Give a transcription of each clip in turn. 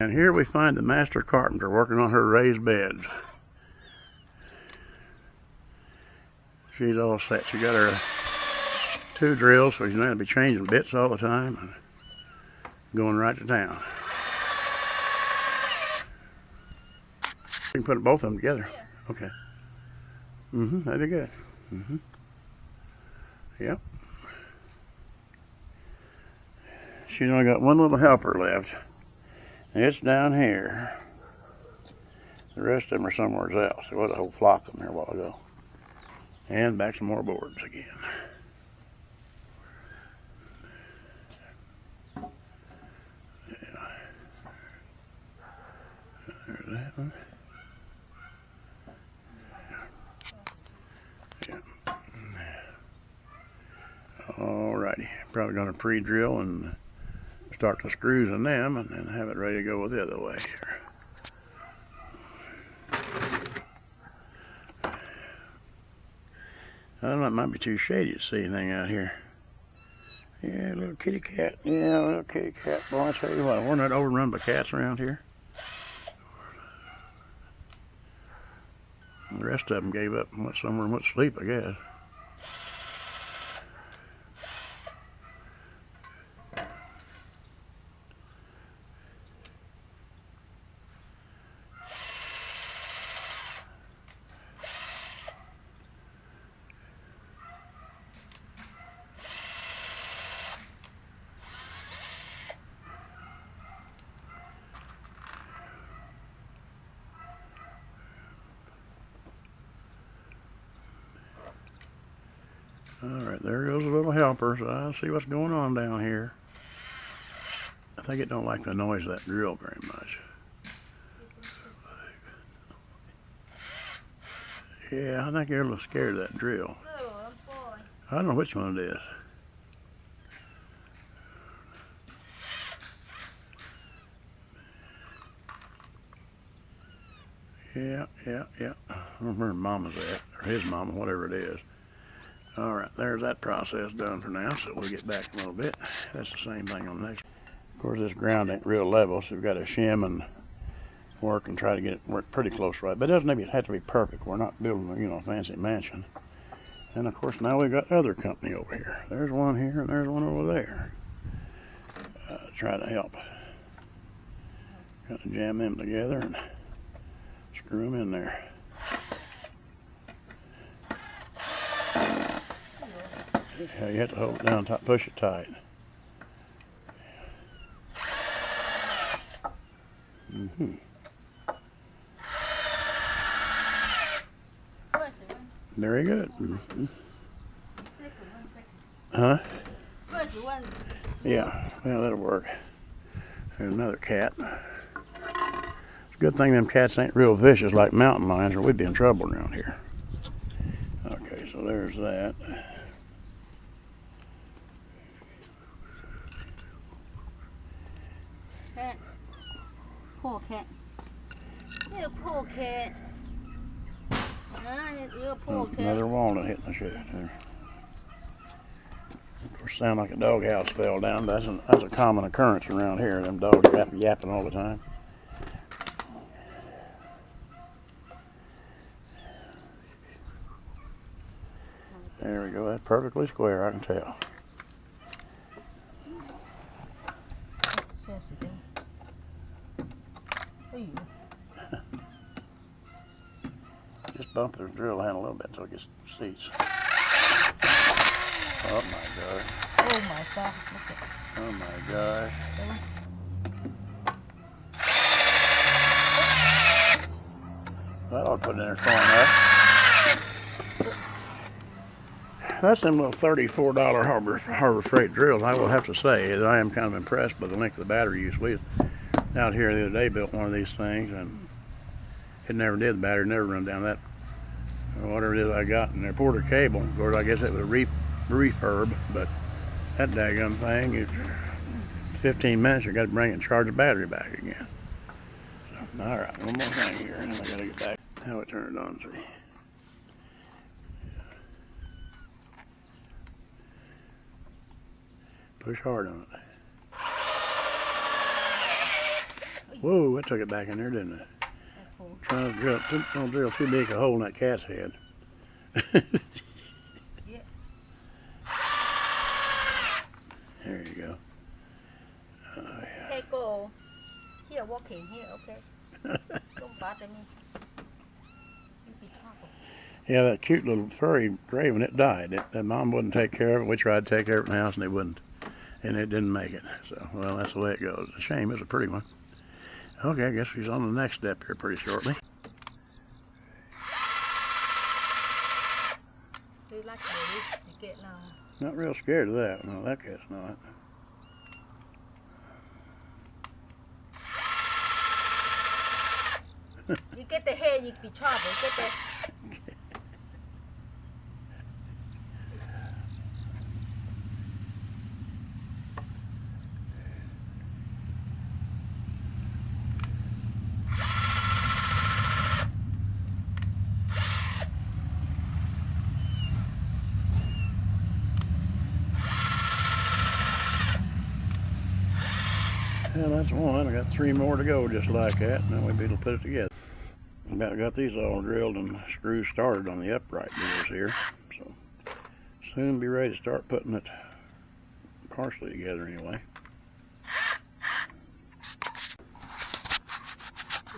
And here we find the master carpenter working on her raised beds. She's all set. She got her 2 drills, so she's going to be changing bits all the time and going right to town. You can put both of them together. Yeah. Okay. That'd be good. Yep. She's only got one little helper left. It's down here. The rest of them are somewhere else. There was a whole flock of them here a while ago. And back some more boards again. Yeah. There's that one. Yeah. Alrighty. Probably going to pre-drill and start the screws in them and then have it ready to go with the other way here. I don't know, it might be too shady to see anything out here. Yeah, little kitty cat. Yeah, little kitty cat. Boy, I tell you what, we're not overrun by cats around here. The rest of them gave up and went somewhere and went to sleep, I guess. Alright, there goes the little helper, so I'll see what's going on down here. I think it don't like the noise of that drill very much. Yeah, I think you're a little scared of that drill. I don't know which one it is. Yeah. I don't remember Mama's at, or his mama, whatever it is. Alright, there's that process done for now, so we'll get back in a little bit. That's the same thing on the next. Of course, this ground ain't real level, so we've got to shim and work and try to get it work pretty close right. But it doesn't have to be perfect. We're not building, you know, a fancy mansion. And of course, now we've got other company over here. There's one here and there's one over there. Try to help. Got to jam them together and screw them in there. Yeah, you have to hold it down, push it tight. Very good. Huh? Yeah, well, that'll work. There's another cat. It's a good thing them cats ain't real vicious like mountain lions, or we'd be in trouble around here. Okay, so there's that. Cat. Poor cat. You poor cat. You poor cat. Another walnut hitting the shed there. Of course, sound like a doghouse fell down. That's a common occurrence around here. Them dogs yapping all the time. There we go. That's perfectly square, I can tell. Just bump the drill handle a little bit until it gets seats. Oh my God. Oh my God. Oh my gosh. That ought to put it in there far enough. That's them little $34 Harbor Freight drills. I will have to say that I am kind of impressed by the length of the battery use. We out here the other day built one of these things and it never did. The battery never run down that, whatever it is I got in there. Porter cable. Of course, I guess it was a refurb, but that daggum thing, it's 15 minutes, you got to bring it and charge the battery back again. So, all right, one more thing here, and then I got to get back. How it turned on, see. Push hard on it. Whoa, that took it back in there, didn't it? That's cool. Trying to drill, don't drill too big a hole in that cat's head. Yeah. There you go. Yeah. Okay, go. Here, walking here, okay. Don't bother me. You be trouble. Yeah, that cute little furry raven, it died. That mom wouldn't take care of it. We tried to take care of it in the house, and it wouldn't. And it didn't make it. So, well, that's the way it goes. It's a shame. It's a pretty one. Okay, I guess he's on the next step here pretty shortly. Do you like the risk you get now? Not real scared of that. No, that cat's not. You get the hair, you be trouble. Get the... Yeah, that's one. I got 3 more to go just like that, and then we'll be able to put it together. About got these all drilled and screws started on the upright deals here, so soon be ready to start putting it partially together anyway.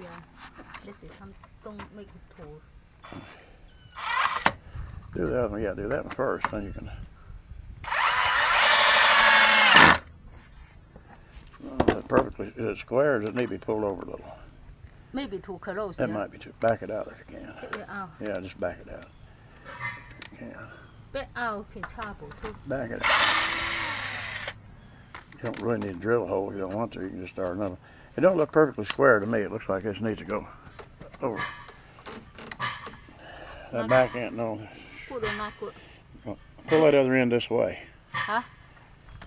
Yeah. This is don't make it too. Do that one, yeah, do that one first, then you can. Perfectly, is it square or does it need to be pulled over a little? Maybe too close. That Yeah. might be too. Back it out if you can. Take it out. Yeah, just back it out. If you can. Back out can trouble too. Back it out. You don't really need to drill a hole if you don't want to. You can just start another. It don't look perfectly square to me. It looks like this needs to go over. That back end, no. Good or not good? Pull that other end this way. Huh?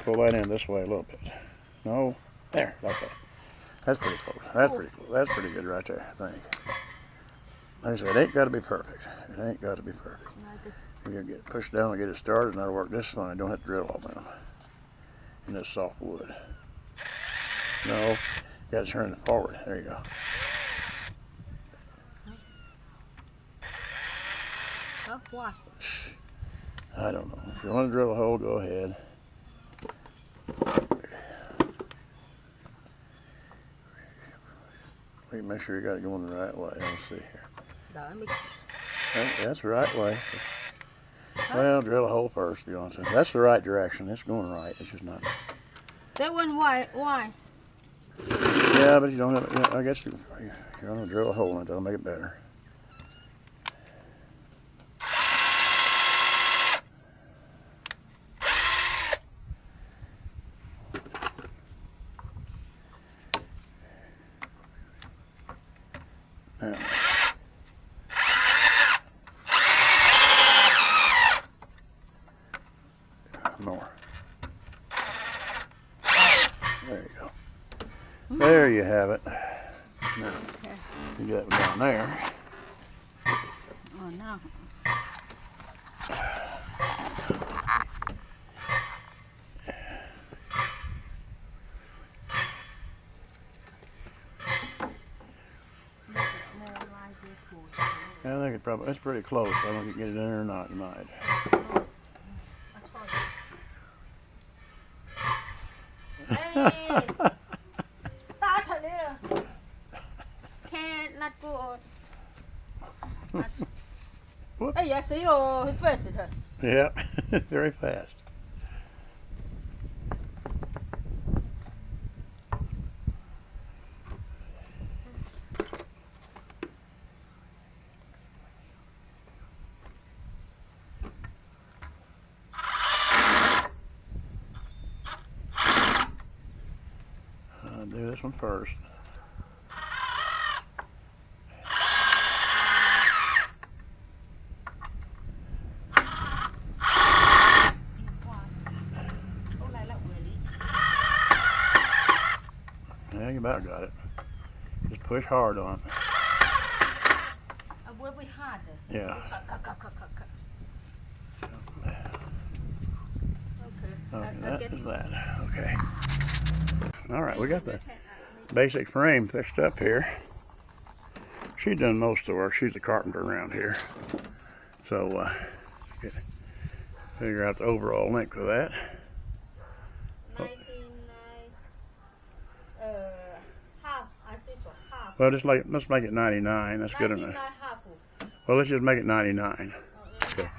Pull that end this way a little bit. No. There, like that. That's pretty close. That's pretty close. That's pretty good right there, I think. Like I said, it ain't got to be perfect. It ain't got to be perfect. You're going to get pushed down and get it started, and that'll work just fine. Don't have to drill all down in this soft wood. No, you got to turn it forward. There you go. Huh? Why? I don't know. If you want to drill a hole, go ahead. We make sure you got it going the right way. Let's see here. That's the right way. Well, drill a hole first, you know. That's the right direction. It's going right. It's just not. That one, why? Why? Yeah, but you don't have. You know, I guess you're gonna drill a hole in it. That'll make it better. Now. More. There you go. There you have it. Now, you get that one down there. Oh no. I think it probably, it's pretty close. I don't know if you can get it in there or not. You might. Hey, ta thật đấy à? Can't not good. Ê, dạ xí rồi, fast thôi. Yeah, very fast. Do this one first. Yeah, you about got it. Just push hard on it. Will be hard. Yeah. Okay. Okay, that is that. Okay. All right, we got that. basic frame fixed up here. She's done most of the work. She's a carpenter around here. So, figure out the overall length of that. 19, half. I see for half. Well, let's make it 99. That's good enough. 99 half. Well, let's just make it 99. Okay. Okay. 99.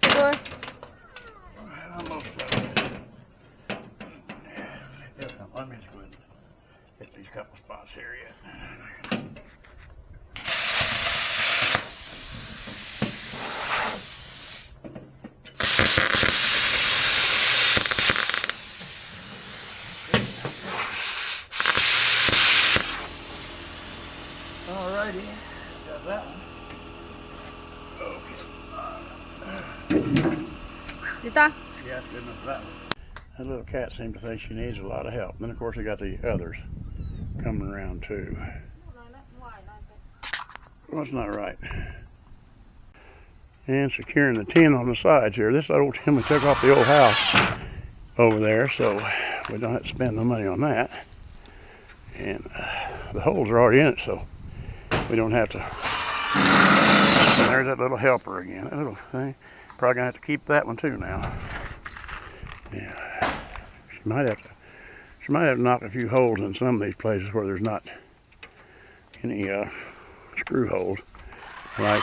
Good. Almost. Let me just go ahead and hit these couple spots here yet. Alrighty, got that one. Sit down. Yeah, that's good enough for that one. That little cat seems to think she needs a lot of help. Then of course we got the others coming around too. Well, that's not right. And securing the tin on the sides here. This old tin we took off the old house over there, so we don't have to spend no money on that. And the holes are already in it, so we don't have to. And there's that little helper again. That little thing. Probably gonna have to keep that one too now. Yeah. She might have to knock a few holes in some of these places where there's not any screw holes. Like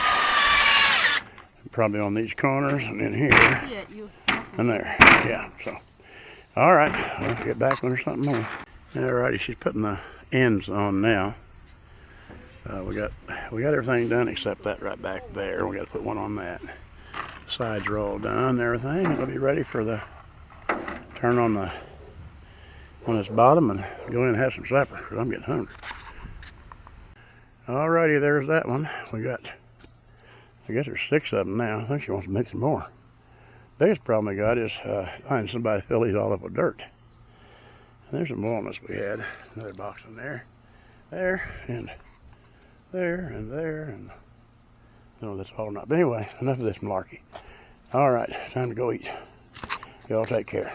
probably on these corners and in here. Yeah, you. And there. Yeah, so. Alright, I'll get back when there's something more. Alrighty, she's putting the ends on now. We got everything done except that right back there. We got to put one on that. The sides are all done and everything. It'll be ready for the turn on this bottom and go in and have some supper because I'm getting hungry. Alrighty, there's that one. We got, I guess there's 6 of them now. I think she wants to make some more. Biggest problem I got is finding somebody to fill these all up with dirt. And there's some walnuts we had. Another box in there. There and there and there and no, that's all not. But anyway, enough of this malarkey. All right, time to go eat. Y'all take care.